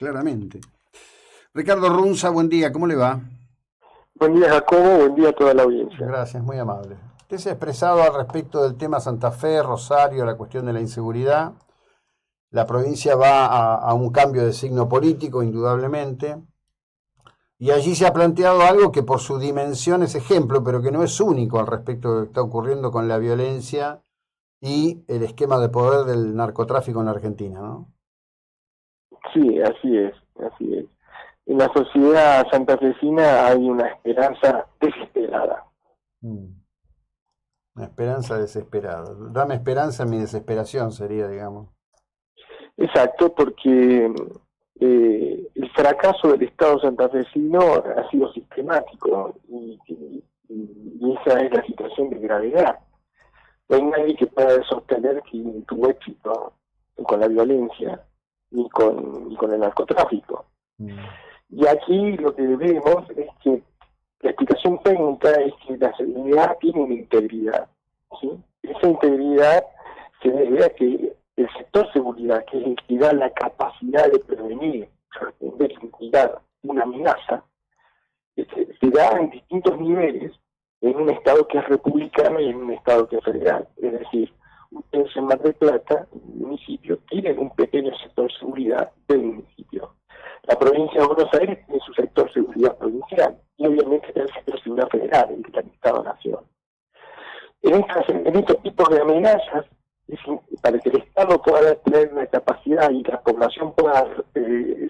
claramente. Ricardo Runza, buen día, ¿cómo le va? Buen día, Jacobo, buen día a toda la audiencia. Gracias, muy amable. Usted se ha expresado al respecto del tema Santa Fe, Rosario, la cuestión de la inseguridad. La provincia va a un cambio de signo político, indudablemente, y allí se ha planteado algo que por su dimensión es ejemplo, pero que no es único al respecto de lo que está ocurriendo con la violencia y el esquema de poder del narcotráfico en la Argentina, ¿no? Sí, así es, así es. En la sociedad santafesina hay una esperanza desesperada. Mm. Una esperanza desesperada. Dame esperanza en mi desesperación, sería, digamos. Exacto, porque el fracaso del Estado santafesino ha sido sistemático y esa es la situación de gravedad. No hay nadie que pueda sostener que tuvo éxito con la violencia ni con el narcotráfico. Mm. Y aquí lo que vemos es que la explicación técnica es que la seguridad tiene una integridad, ¿sí? Esa integridad se debe a que el sector seguridad, que es el que da la capacidad de prevenir, responder y mitigar una amenaza, se da en distintos niveles en un estado que es republicano y en un estado que es federal. Es decir, ustedes en Mar del Plata, el municipio, tienen un pequeño sector seguridad del municipio. La provincia de Buenos Aires tiene su sector seguridad provincial y obviamente tiene el sector seguridad federal, el que está en Estado-Nación. En estos tipos de amenazas, para que el Estado pueda tener una capacidad y la población pueda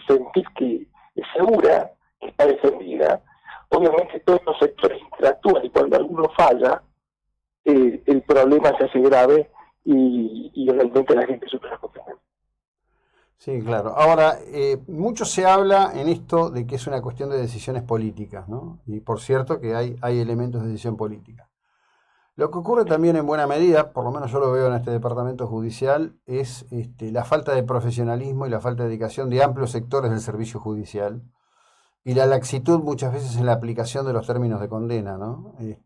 sentir que es segura, que está defendida, obviamente todos los sectores interactúan y cuando alguno falla, el problema se hace grave y realmente la gente sufre las consecuencias. Sí, claro. Ahora, mucho se habla en esto de que es una cuestión de decisiones políticas, ¿no? Y por cierto que hay elementos de decisión política. Lo que ocurre también en buena medida, por lo menos yo lo veo en este departamento judicial, es la falta de profesionalismo y la falta de dedicación de amplios sectores del servicio judicial y la laxitud muchas veces en la aplicación de los términos de condena, ¿no? Hay...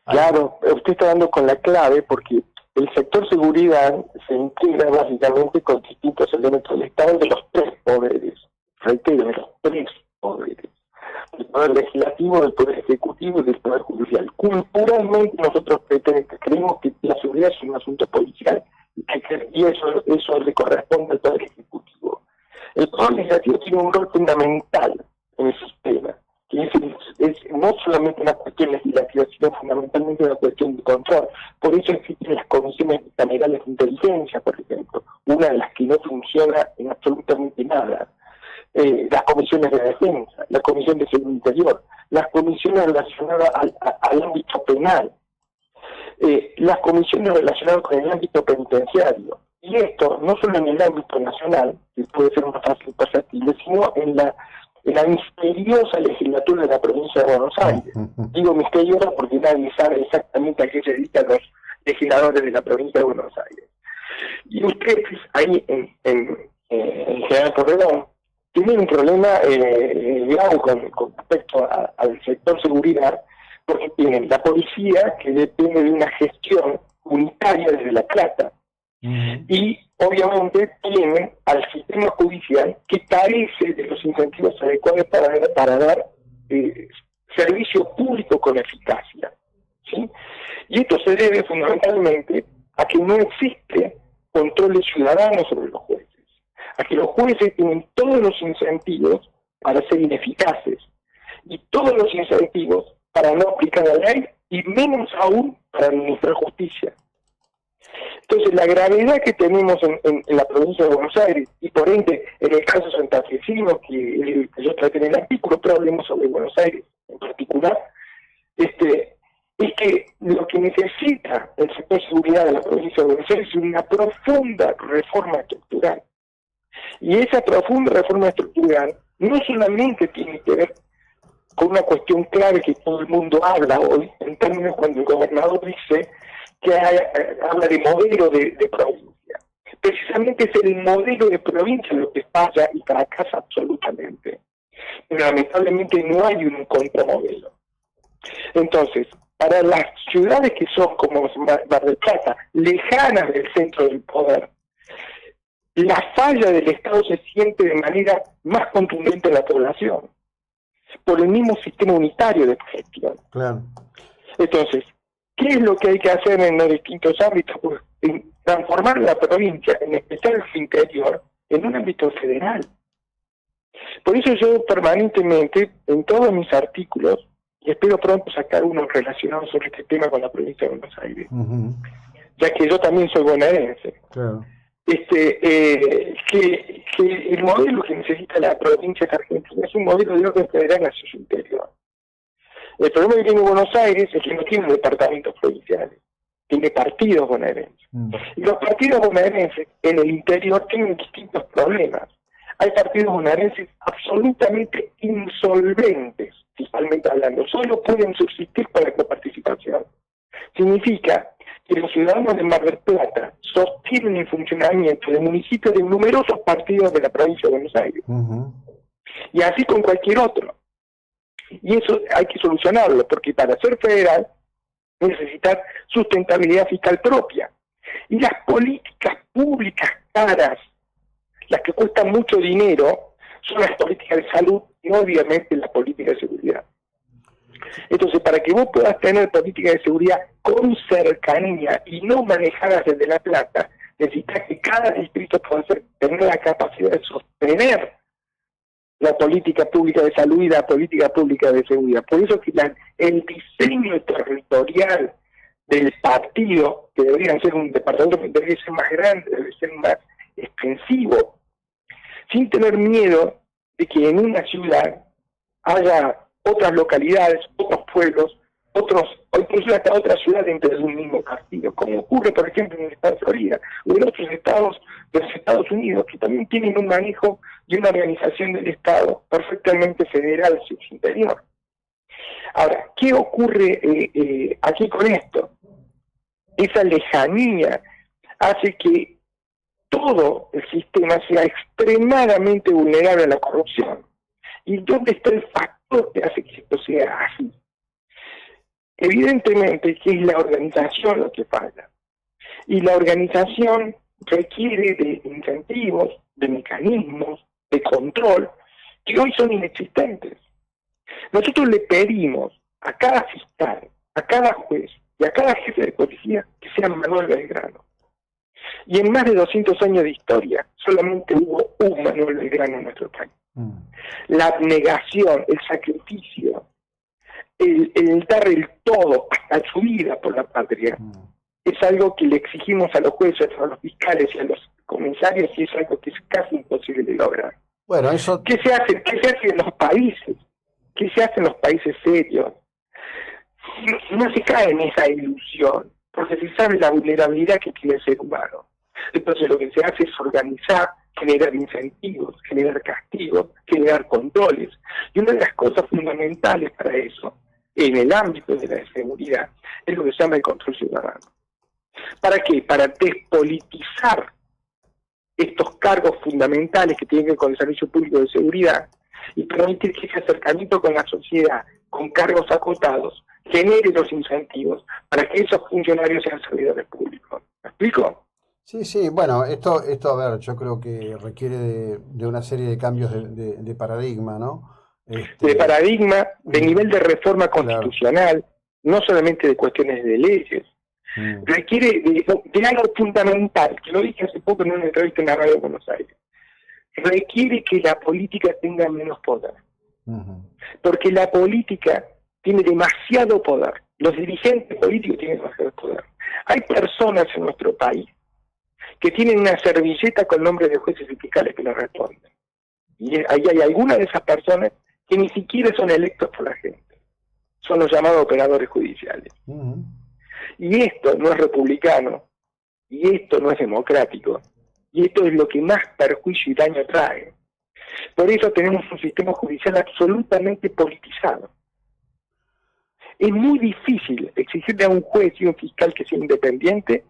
Claro, usted está dando con la clave porque el sector seguridad se integra básicamente con distintos elementos del Estado de los tres poderes, reitero, de los tres poderes, del poder legislativo, del poder ejecutivo y del poder judicial. Culturalmente nosotros creemos que la seguridad es un asunto policial y eso le corresponde al poder ejecutivo. El poder legislativo tiene un rol fundamental en el sistema, que es no solamente una cuestión legislativa, sino fundamentalmente una cuestión de control. Por eso existen las comisiones bicamerales de inteligencia, por ejemplo, una de las que no funciona en absolutamente nada. Las comisiones de defensa, la comisión de seguridad interior, las comisiones relacionadas al ámbito penal, las comisiones relacionadas con el ámbito penitenciario. Y esto no solo en el ámbito nacional, que puede ser más fácil perceptible, sino en la misteriosa legislatura de la provincia de Buenos Aires. Digo misteriosa porque nadie sabe exactamente a qué se dedican los legisladores de la provincia de Buenos Aires. Y ustedes ahí en General Corredón tienen un problema grave con respecto al sector seguridad, porque tienen la policía que depende de una gestión unitaria desde La Plata, y obviamente tienen al sistema judicial que carece de los incentivos adecuados para dar servicio público con eficacia, ¿sí? Y esto se debe fundamentalmente a que no existe control ciudadano sobre los jueces, a que los jueces tienen todos los incentivos para ser ineficaces y todos los incentivos para no aplicar la ley y menos aún para administrar justicia. Entonces, la gravedad que tenemos en la provincia de Buenos Aires, y por ende, en el caso santafesino, que yo traté en el artículo, pero hablemos sobre Buenos Aires en particular, es que lo que necesita el sector de seguridad de la provincia de Buenos Aires es una profunda reforma estructural. Y esa profunda reforma estructural no solamente tiene que ver con una cuestión clave que todo el mundo habla hoy, en términos cuando el gobernador dice que habla de modelo de provincia. Precisamente es el modelo de provincia lo que falla y fracasa absolutamente. Pero lamentablemente no hay un contramodelo. Entonces, para las ciudades que son como Mar del Plata, lejanas del centro del poder, la falla del Estado se siente de manera más contundente en la población, por el mismo sistema unitario de gestión. Claro. Entonces, ¿qué es lo que hay que hacer en los distintos ámbitos? Pues transformar la provincia, en especial su interior, en un ámbito federal. Por eso yo permanentemente, en todos mis artículos, y espero pronto sacar uno relacionado sobre este tema con la provincia de Buenos Aires, ya que yo también soy bonaerense, Claro. que el modelo que necesita la provincia de Argentina es un modelo de orden federal hacia su interior. El problema que tiene Buenos Aires es que no tiene departamentos provinciales, tiene partidos bonaerenses. Y los partidos bonaerenses en el interior tienen distintos problemas. Hay partidos bonaerenses absolutamente insolventes, fiscalmente hablando, solo pueden subsistir con la coparticipación. Significa que los ciudadanos de Mar del Plata sostienen el funcionamiento de municipios de numerosos partidos de la provincia de Buenos Aires. Y así con cualquier otro. Y eso hay que solucionarlo, porque para ser federal necesitas sustentabilidad fiscal propia. Y las políticas públicas caras, las que cuestan mucho dinero, son las políticas de salud y obviamente las políticas de seguridad. Entonces, para que vos puedas tener políticas de seguridad con cercanía y no manejadas desde La Plata, necesitas que cada distrito pueda tener la capacidad de sostener la política pública de salud y la política pública de seguridad. Por eso que el diseño territorial del partido, que debería ser un departamento que debería ser más grande, debe ser más extensivo, sin tener miedo de que en una ciudad haya otras localidades, otros pueblos, o incluso hasta otras ciudades dentro de un mismo partido, como ocurre, por ejemplo, en el estado de Florida, o en otros estados de los Estados Unidos, que también tienen un manejo y una organización del Estado perfectamente federal en su interior. Ahora, ¿qué ocurre aquí con esto? Esa lejanía hace que todo el sistema sea extremadamente vulnerable a la corrupción. ¿Y dónde está el factor que hace que esto sea así? Evidentemente que es la organización lo que falla. Y la organización requiere de incentivos, de mecanismos, de control, que hoy son inexistentes. Nosotros le pedimos a cada fiscal, a cada juez y a cada jefe de policía que sean Manuel Belgrano. Y en más de 200 años de historia, solamente hubo un Manuel Belgrano en nuestro país. La abnegación, el sacrificio, el dar el todo hasta su vida por la patria, es algo que le exigimos a los jueces, a los fiscales y a los comisarios, y es algo que es casi imposible de lograr. Bueno, eso... ¿Qué se hace en los países? ¿Qué se hace en los países serios? No se cae en esa ilusión, porque se sabe la vulnerabilidad que tiene el ser humano. Entonces lo que se hace es organizar, generar incentivos, generar castigos, generar controles. Y una de las cosas fundamentales para eso, en el ámbito de la seguridad, es lo que se llama el control ciudadano. ¿Para qué? Para despolitizar estos cargos fundamentales que tienen que ver con el servicio público de seguridad y permitir que ese acercamiento con la sociedad, con cargos acotados, genere los incentivos para que esos funcionarios sean servidores públicos. ¿Me explico? Sí, sí, bueno, esto a ver, yo creo que requiere de una serie de cambios de paradigma, ¿no? De paradigma, de nivel de reforma constitucional, no solamente de cuestiones de leyes, requiere de algo fundamental, que lo dije hace poco en una entrevista en la radio de Buenos Aires, requiere que la política tenga menos poder, porque la política tiene demasiado poder, los dirigentes políticos tienen demasiado poder. Hay personas en nuestro país que tienen una servilleta con nombres de jueces y fiscales que le responden. Y ahí hay algunas de esas personas que ni siquiera son electos por la gente. Son los llamados operadores judiciales. Y esto no es republicano, y esto no es democrático, y esto es lo que más perjuicio y daño trae. Por eso tenemos un sistema judicial absolutamente politizado. Es muy difícil exigirle a un juez y un fiscal que sea independiente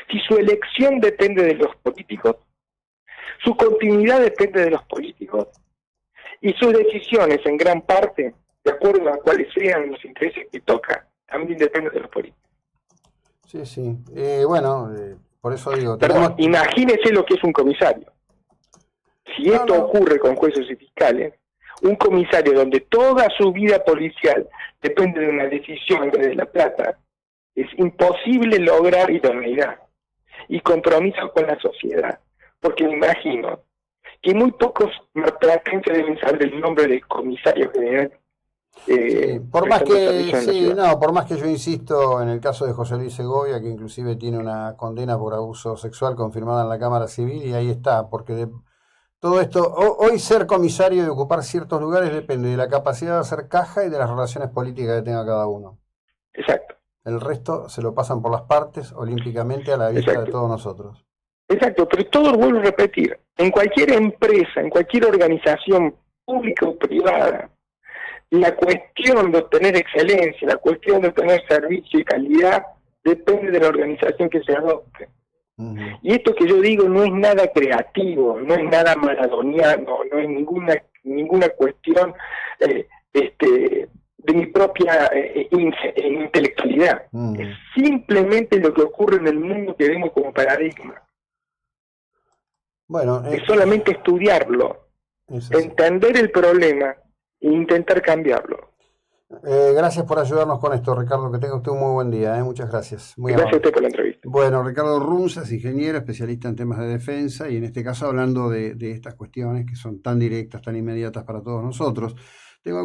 si su elección depende de los políticos, su continuidad depende de los políticos, y sus decisiones en gran parte, de acuerdo a cuáles sean los intereses que toca, también dependen de los políticos. Sí, sí. Bueno, Por eso digo, Perdón, imagínese lo que es un comisario. Si esto ocurre con jueces y fiscales, un comisario donde toda su vida policial depende de una decisión de La Plata, es imposible lograr idoneidad y compromiso con la sociedad, porque me imagino que muy pocos marplatenses deben saber el nombre del comisario general. Por más que yo insisto en el caso de José Luis Segovia, que inclusive tiene una condena por abuso sexual confirmada en la Cámara Civil, y ahí está, porque todo esto, hoy ser comisario y ocupar ciertos lugares depende de la capacidad de hacer caja y de las relaciones políticas que tenga cada uno. Exacto. El resto se lo pasan por las partes olímpicamente a la vista de todos nosotros. Exacto, pero todo lo vuelvo a repetir. En cualquier empresa, en cualquier organización pública o privada, la cuestión de obtener excelencia, la cuestión de obtener servicio y calidad, depende de la organización que se adopte. Y esto que yo digo no es nada creativo, no es nada maradoniano, no es ninguna cuestión de mi propia intelectualidad. Es simplemente lo que ocurre en el mundo que vemos como paradigma. Bueno, es solamente estudiarlo, entender el problema e intentar cambiarlo. Gracias por ayudarnos con esto, Ricardo, que tenga usted un muy buen día, muchas gracias. Gracias a usted por la entrevista. Bueno, Ricardo Runzas, ingeniero, especialista en temas de defensa, y en este caso hablando de estas cuestiones que son tan directas, tan inmediatas para todos nosotros.